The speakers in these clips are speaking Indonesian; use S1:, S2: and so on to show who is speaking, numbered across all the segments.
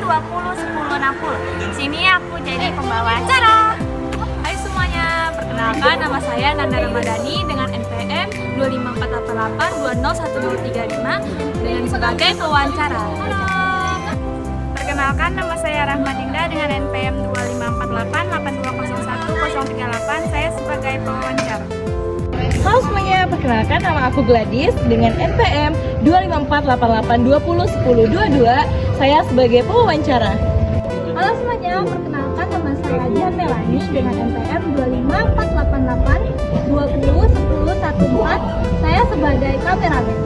S1: 20 10 60. Sini aku jadi pembawa acara.
S2: Hai semuanya, perkenalkan nama saya Nanda Ramadhani dengan NPM 25488201235 dengan sebagai pewawancara.
S1: Halo. Perkenalkan nama saya Rahmatinda dengan NPM 254882010038. Saya sebagai pewawancara.
S3: Halo semuanya, perkenalkan nama aku Gladys dengan NPM 25488201022. Saya sebagai pewawancara.
S4: Halo semuanya, perkenalkan nama saya Dian Melani dengan NPM 25488201014. Saya sebagai kameramen.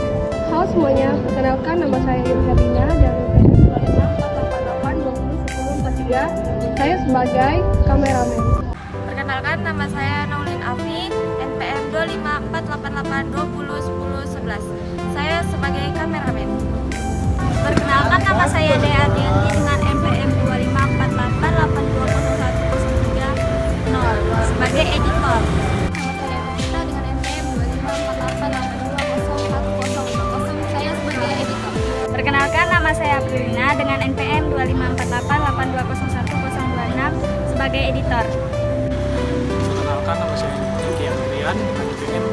S5: Halo semuanya, perkenalkan nama saya Irina dari NPM 25488201043. Saya sebagai kameramen.
S1: Perkenalkan nama saya Naulin Afi, NPM 25488201011. Saya sebagai kameramen. Perkenalkan nama saya Dea Dianti dengan NPM 25488201030 sebagai editor.
S4: Nama saya Putita dengan NPM 25488201010. Saya sebagai editor.
S1: Perkenalkan nama saya Prilina dengan NPM 25488201026 sebagai editor.
S6: Perkenalkan nama saya Yuki Andrian dengan NPM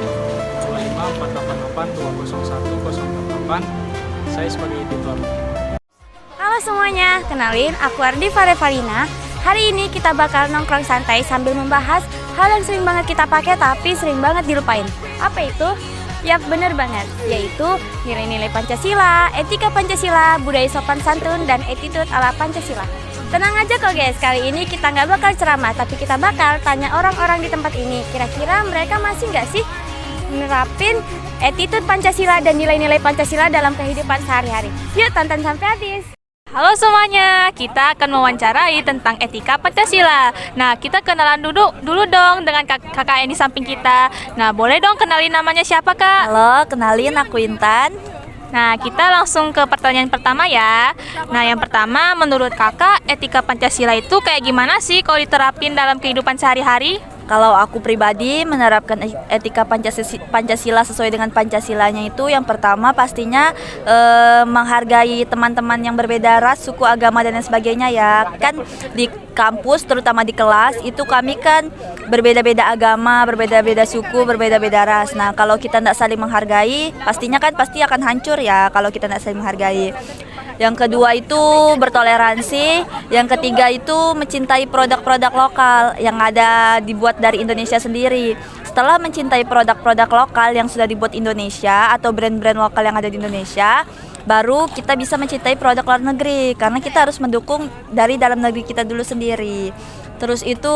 S6: 25488201008. Saya sebagai editor.
S1: Halo semuanya, kenalin aku Ardi Farevalina. Hari ini kita bakal nongkrong santai sambil membahas hal yang sering banget kita pakai tapi sering banget dilupain. Apa itu? Yap, bener banget, yaitu nilai-nilai Pancasila, etika Pancasila, budaya sopan santun, dan attitude ala Pancasila. Tenang aja kok guys, kali ini kita nggak bakal ceramah, tapi kita bakal tanya orang-orang di tempat ini. Kira-kira mereka masih nggak sih menerapin attitude Pancasila dan nilai-nilai Pancasila dalam kehidupan sehari-hari? Yuk tonton sampai habis.
S2: Halo semuanya, kita akan mewawancarai tentang etika Pancasila. Nah, kita kenalan dulu dong dengan kakak yang di samping kita. Nah, boleh dong kenalin namanya siapa, Kak?
S7: Halo, kenalin aku Intan.
S2: Nah, kita langsung ke pertanyaan pertama ya. Nah, yang pertama, menurut kakak, etika Pancasila itu kayak gimana sih kalau diterapin dalam kehidupan sehari-hari?
S7: Kalau aku pribadi menerapkan etika Pancasila sesuai dengan Pancasilanya itu yang pertama pastinya menghargai teman-teman yang berbeda ras, suku, agama dan lain sebagainya ya. Kan di kampus terutama di kelas itu kami kan berbeda-beda agama, berbeda-beda suku, berbeda-beda ras. Nah, kalau kita tidak saling menghargai, pastinya kan pasti akan hancur ya kalau kita tidak saling menghargai. Yang kedua itu bertoleransi, yang ketiga itu mencintai produk-produk lokal yang ada dibuat dari Indonesia sendiri. Setelah mencintai produk-produk lokal yang sudah dibuat Indonesia atau brand-brand lokal yang ada di Indonesia, baru kita bisa mencintai produk luar negeri karena kita harus mendukung dari dalam negeri kita dulu sendiri. Terus itu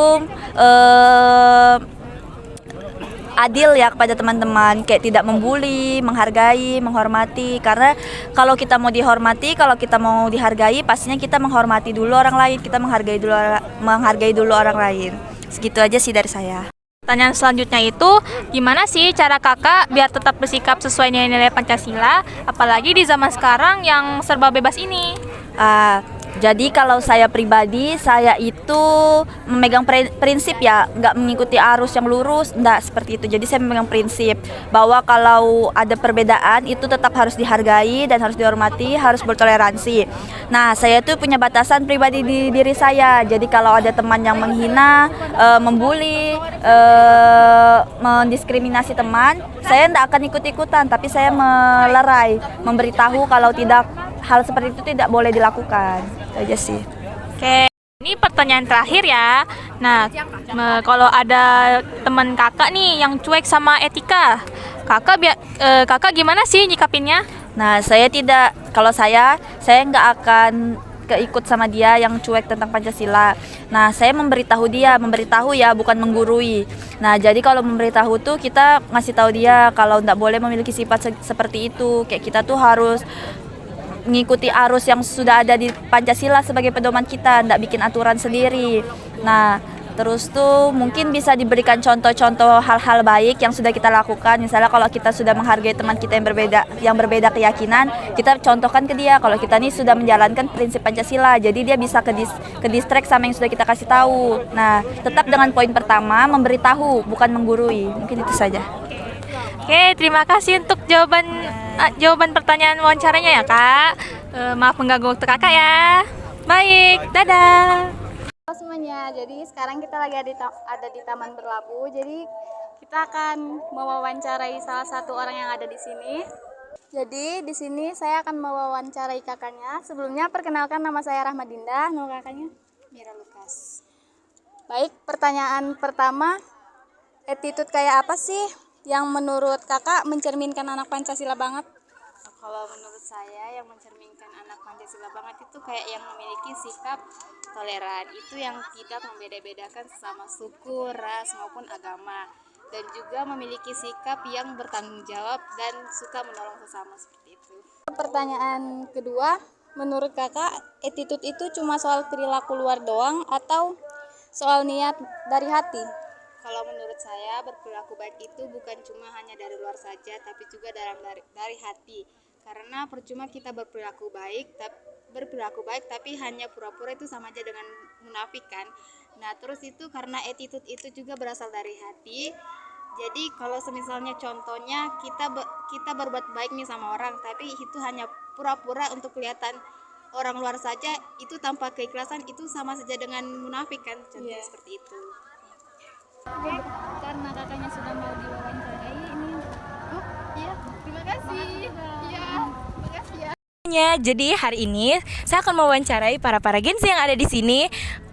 S7: adil ya kepada teman-teman, kayak tidak membuli, menghargai, menghormati. Karena kalau kita mau dihormati, kalau kita mau dihargai, pastinya kita menghormati dulu orang lain, kita menghargai dulu orang lain. Segitu aja sih dari saya.
S2: Pertanyaan selanjutnya itu, gimana sih cara kakak biar tetap bersikap sesuai nilai-nilai Pancasila, apalagi di zaman sekarang yang serba bebas ini?
S7: Jadi kalau saya pribadi, saya itu memegang prinsip ya, nggak mengikuti arus yang lurus, nggak seperti itu. Jadi saya memegang prinsip bahwa kalau ada perbedaan itu tetap harus dihargai dan harus dihormati, harus bertoleransi. Nah, saya tuh punya batasan pribadi di diri saya. Jadi kalau ada teman yang menghina, membuli, mendiskriminasi teman, saya nggak akan ikut-ikutan, tapi saya melerai, memberitahu kalau hal seperti itu tidak boleh dilakukan. Itu aja sih.
S2: Oke, ini pertanyaan terakhir ya. Nah, kalau ada teman kakak nih yang cuek sama etika, kakak gimana sih nyikapinnya?
S7: Nah, kalau saya nggak akan keikut sama dia yang cuek tentang Pancasila. Nah, saya memberitahu ya, bukan menggurui. Nah, jadi kalau memberitahu tuh kita ngasih tahu dia kalau nggak boleh memiliki sifat seperti itu. Kayak kita tuh harus mengikuti arus yang sudah ada di Pancasila sebagai pedoman kita, nggak bikin aturan sendiri. Nah, terus tuh mungkin bisa diberikan contoh-contoh hal-hal baik yang sudah kita lakukan. Misalnya kalau kita sudah menghargai teman kita yang berbeda keyakinan, kita contohkan ke dia kalau kita nih sudah menjalankan prinsip Pancasila. Jadi dia bisa ke distract sama yang sudah kita kasih tahu. Nah, tetap dengan poin pertama, memberitahu bukan menggurui. Mungkin itu saja.
S2: Oke, terima kasih untuk jawaban pertanyaan wawancaranya ya, Kak. Maaf mengganggu waktu kakak ya. Baik, dadah.
S1: Halo semuanya, jadi sekarang kita lagi ada di Taman Berlabu. Jadi kita akan mewawancarai salah satu orang yang ada di sini. Jadi di sini saya akan mewawancarai kakaknya. Sebelumnya perkenalkan, nama saya Rahmadinda, nama kakaknya Mira Lukas. Baik, pertanyaan pertama, attitude kayak apa sih yang menurut kakak mencerminkan anak Pancasila banget? Kalau menurut saya yang mencerminkan anak Pancasila banget itu kayak yang memiliki sikap toleran, itu yang tidak membeda-bedakan sesama suku, ras maupun agama, dan juga memiliki sikap yang bertanggung jawab dan suka menolong sesama seperti itu. Pertanyaan kedua, menurut kakak attitude itu cuma soal perilaku luar doang atau soal niat dari hati? Kalau menurut saya berperilaku baik itu bukan cuma hanya dari luar saja, tapi juga dari hati. Karena percuma kita berperilaku baik tapi hanya pura-pura, itu sama aja dengan munafik kan. Nah, terus itu karena attitude itu juga berasal dari hati. Jadi kalau misalnya contohnya kita berbuat baik nih sama orang, tapi itu hanya pura-pura untuk kelihatan orang luar saja, itu tanpa keikhlasan, itu sama saja dengan munafik kan, contohnya seperti itu. Oke, karena kakaknya sudah mau diwawancarai ini. Terima kasih. Iya, makasih ya.
S2: Jadi hari ini saya akan mewawancarai para gensi yang ada di sini.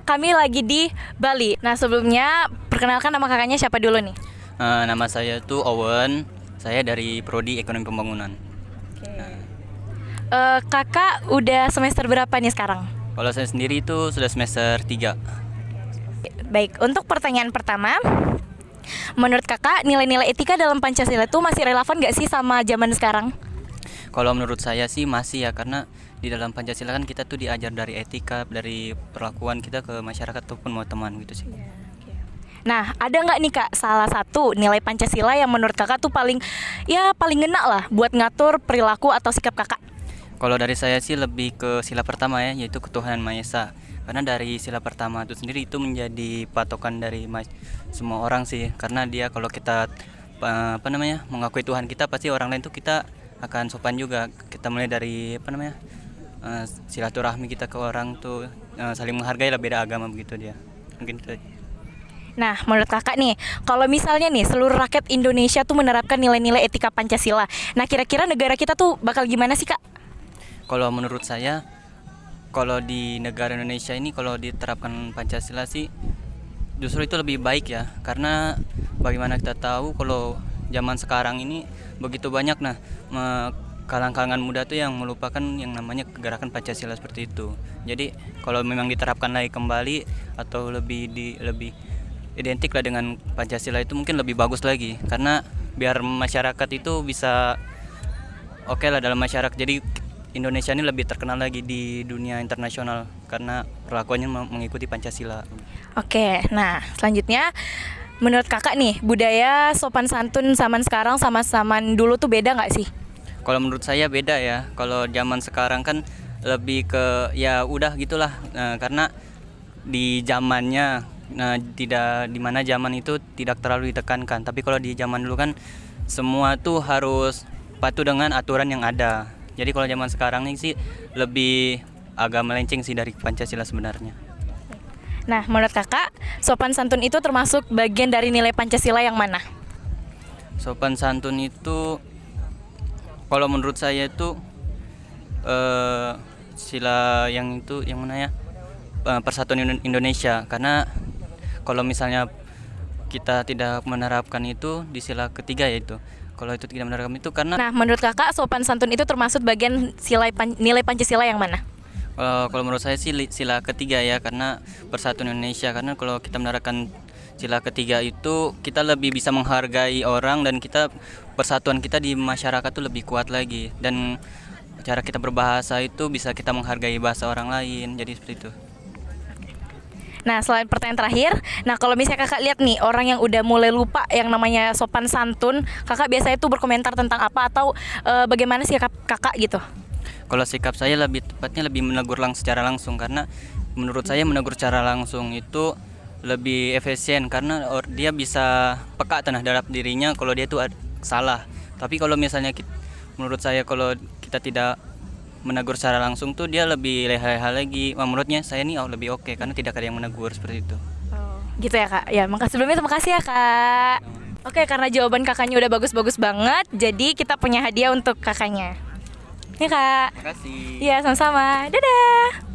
S2: Kami lagi di Bali. Nah, sebelumnya perkenalkan nama kakaknya siapa dulu nih?
S8: Nama saya tuh Owen. Saya dari Prodi Ekonomi Pembangunan.
S2: Kakak udah semester berapa nih sekarang?
S8: Kalau saya sendiri itu sudah semester 3.
S2: Baik, untuk pertanyaan pertama, menurut kakak nilai-nilai etika dalam Pancasila itu masih relevan gak sih sama zaman sekarang?
S8: Kalau menurut saya sih masih ya, karena di dalam Pancasila kan kita tuh diajar dari etika, dari perlakuan kita ke masyarakat ataupun mau teman gitu sih.
S2: Nah, ada nggak nih kak salah satu nilai Pancasila yang menurut kakak tuh paling ngena lah buat ngatur perilaku atau sikap kakak?
S8: Kalau dari saya sih lebih ke sila pertama ya, yaitu ketuhanan Maha Esa. Karena dari sila pertama itu sendiri itu menjadi patokan dari semua orang sih. Karena dia kalau kita mengakui Tuhan kita, pasti orang lain tuh kita akan sopan juga. Kita mulai dari silaturahmi kita ke orang tuh saling menghargai lah, beda agama begitu dia. Mungkin itu aja.
S2: Nah, menurut kakak nih, kalau misalnya nih seluruh rakyat Indonesia tuh menerapkan nilai-nilai etika Pancasila, nah kira-kira negara kita tuh bakal gimana sih kak?
S8: Kalau menurut saya, kalau di negara Indonesia ini kalau diterapkan Pancasila sih justru itu lebih baik ya. Karena bagaimana kita tahu kalau zaman sekarang ini begitu banyak kalangan muda tuh yang melupakan yang namanya gerakan Pancasila seperti itu. Jadi kalau memang diterapkan lagi kembali atau lebih identik lah dengan Pancasila, itu mungkin lebih bagus lagi, karena biar masyarakat itu bisa oke lah dalam masyarakat. Jadi Indonesia ini lebih terkenal lagi di dunia internasional karena perlakuannya mengikuti Pancasila.
S2: Oke, nah selanjutnya menurut kakak nih, budaya sopan santun zaman sekarang sama zaman dulu tuh beda nggak sih?
S8: Kalau menurut saya beda ya. Kalau zaman sekarang kan lebih ke ya udah gitulah, karena di zamannya tidak, dimana zaman itu tidak terlalu ditekankan. Tapi kalau di zaman dulu kan semua tuh harus patuh dengan aturan yang ada. Jadi kalau zaman sekarang ini sih lebih agak melenceng sih dari Pancasila sebenarnya.
S2: Nah, menurut kakak, sopan santun itu termasuk bagian dari nilai Pancasila yang mana?
S8: Sopan santun itu kalau menurut saya itu sila yang mana ya? Persatuan Indonesia. Karena kalau misalnya kita tidak menerapkan itu di sila ketiga, yaitu kalau itu tidak menerapkan itu karena.
S2: Nah, menurut kakak sopan santun itu termasuk bagian nilai Pancasila yang mana?
S8: Kalau menurut saya sih sila ketiga ya, karena persatuan Indonesia. Karena kalau kita menerapkan sila ketiga itu kita lebih bisa menghargai orang, dan kita persatuan kita di masyarakat tuh lebih kuat lagi, dan cara kita berbahasa itu bisa kita menghargai bahasa orang lain. Jadi seperti itu.
S2: Nah, selain pertanyaan terakhir, nah kalau misalnya kakak lihat nih orang yang udah mulai lupa yang namanya sopan santun, kakak biasanya tuh berkomentar tentang apa, atau bagaimana sih kakak gitu?
S8: Kalau sikap saya lebih tepatnya lebih menegur secara langsung, karena menurut saya menegur secara langsung itu lebih efisien, karena dia bisa peka terhadap dirinya kalau dia tuh salah. Tapi kalau misalnya menurut saya kalau kita tidak menegur secara langsung tuh dia lebih leha-leha lagi. Menurutnya saya nih lebih oke karena tidak ada yang menegur seperti itu.
S2: Gitu ya kak. Ya makasih sebelumnya, terima kasih ya kak. Oke, karena jawaban kakaknya udah bagus-bagus banget, jadi kita punya hadiah untuk kakaknya. Ya kak.
S8: Terima kasih.
S2: Iya, sama-sama. Dadah.